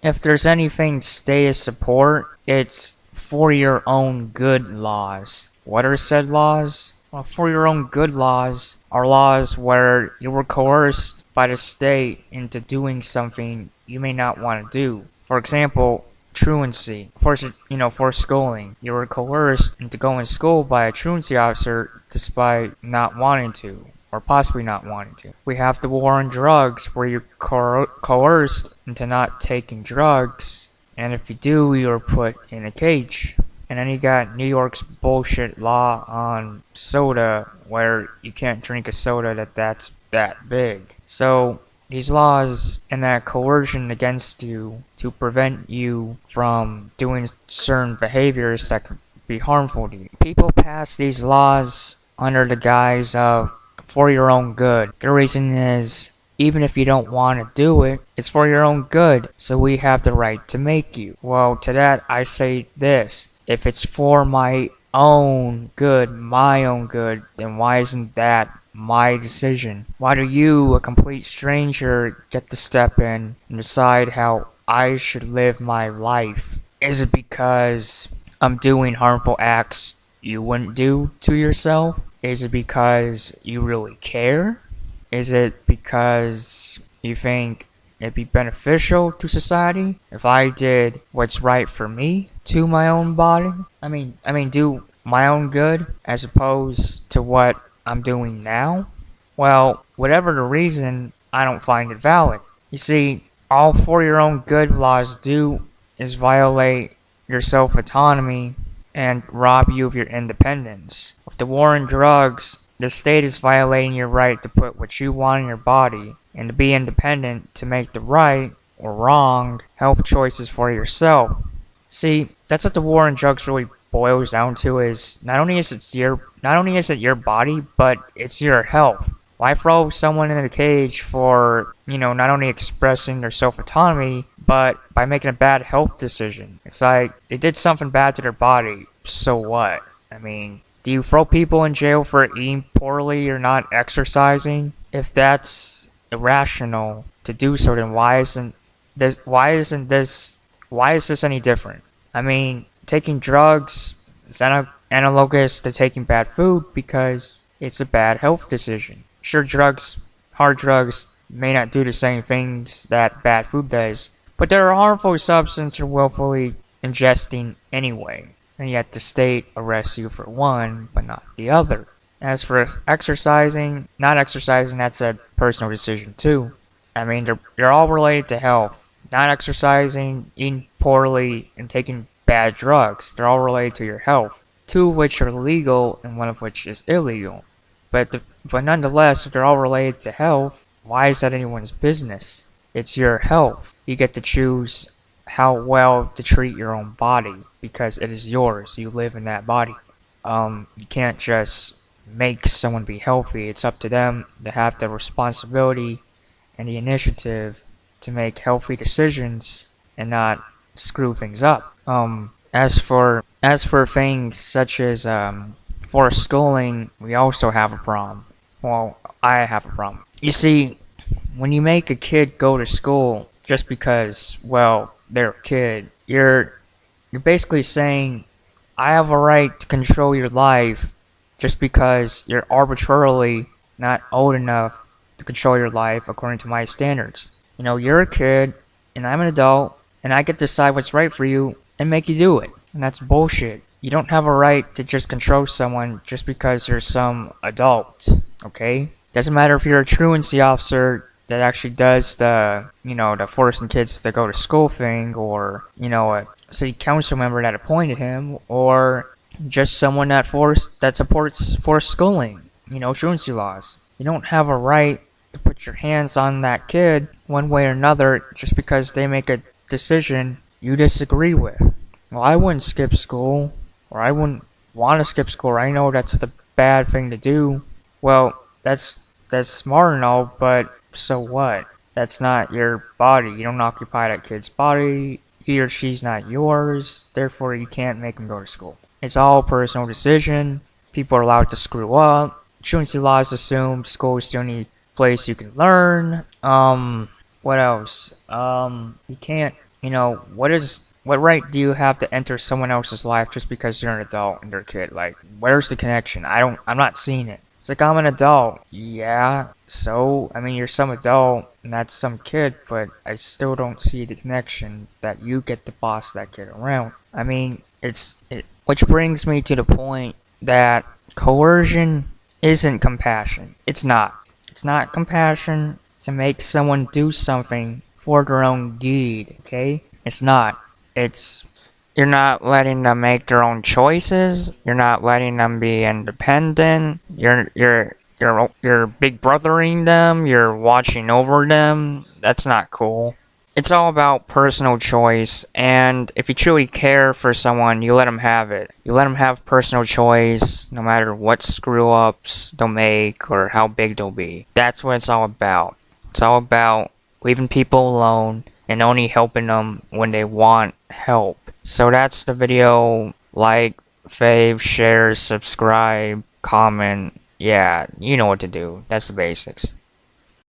if there's anything status support, it's for your own good laws. What are said laws? Well, for your own good laws are laws where you were coerced by the state into doing something you may not want to do. For example, truancy, for schooling. You were coerced into going to school by a truancy officer despite not wanting to, or possibly not wanting to. We have the war on drugs, where you're coerced into not taking drugs, and if you do, you're put in a cage. And then you got New York's bullshit law on soda, where you can't drink a soda that's that big. So these laws and that coercion against you to prevent you from doing certain behaviors that could be harmful to you. People pass these laws under the guise of for your own good. The reason is, even if you don't want to do it, it's for your own good, so we have the right to make you. Well, to that I say this: if it's for my own good, then why isn't that my decision? Why do you, a complete stranger, get to step in and decide how I should live my life? Is it because I'm doing harmful acts you wouldn't do to yourself? Is it because you really care? Is it because you think it'd be beneficial to society if I did what's right for me to my own body? I mean, do my own good as opposed to what I'm doing now? Well, whatever the reason, I don't find it valid. You see, all for your own good laws do is violate your self-autonomy and rob you of your independence. With the war on drugs, the state is violating your right to put what you want in your body and to be independent to make the right or wrong health choices for yourself. See, that's what the war on drugs really boils down to, is not only is it your body, but it's your health. Why throw someone in a cage for, not only expressing their self-autonomy, but by making a bad health decision? It's like, they did something bad to their body, so what? I mean, do you throw people in jail for eating poorly or not exercising? If that's irrational to do so, then why is this any different? I mean, taking drugs is analogous to taking bad food because it's a bad health decision. Sure, hard drugs may not do the same things that bad food does, but they're a harmful substance you're willfully ingesting anyway, and yet the state arrests you for one, but not the other. As for not exercising, that's a personal decision too. I mean, they're all related to health. Not exercising, eating poorly, and taking bad drugs, they're all related to your health, two of which are legal and one of which is illegal. But nonetheless, if they're all related to health, why is that anyone's business? It's your health. You get to choose how well to treat your own body because it is yours. You live in that body. You can't just make someone be healthy. It's up to them to have the responsibility and the initiative to make healthy decisions and not screw things up. As for things such as for schooling, we also have a problem. Well, I have a problem. You see, when you make a kid go to school just because, well, they're a kid, you're basically saying, I have a right to control your life just because you're arbitrarily not old enough to control your life according to my standards. You're a kid, and I'm an adult, and I get to decide what's right for you and make you do it. And that's bullshit. You don't have a right to just control someone just because you're some adult, okay? Doesn't matter if you're a truancy officer that actually does the forcing kids to go to school thing, or, a city council member that appointed him, or just someone that supports forced schooling, truancy laws. You don't have a right to put your hands on that kid one way or another just because they make a decision you disagree with. Well, I wouldn't skip school, or I wouldn't want to skip school. I know that's the bad thing to do. Well, that's smart and all, but so what? That's not your body. You don't occupy that kid's body. He or she's not yours. Therefore, you can't make him go to school. It's all a personal decision. People are allowed to screw up. Truancy laws assume school is the only place you can learn. What else? You can't You know, what right do you have to enter someone else's life just because you're an adult and they're a kid? Like, where's the connection? I'm not seeing it. It's like, I'm an adult. Yeah, so, I mean, you're some adult and that's some kid, but I still don't see the connection that you get to boss that kid around. I mean, which brings me to the point that coercion isn't compassion. It's not. It's not compassion to make someone do something for their own deed, okay? It's not. You're not letting them make their own choices. You're not letting them be independent. You're big brothering them. You're watching over them. That's not cool. It's all about personal choice, and if you truly care for someone, you let them have it. You let them have personal choice, no matter what screw-ups they'll make or how big they'll be. That's what it's all about. It's all about leaving people alone and only helping them when they want help. So that's the video. Like, fave, share, subscribe, comment. Yeah, you know what to do. That's the basics.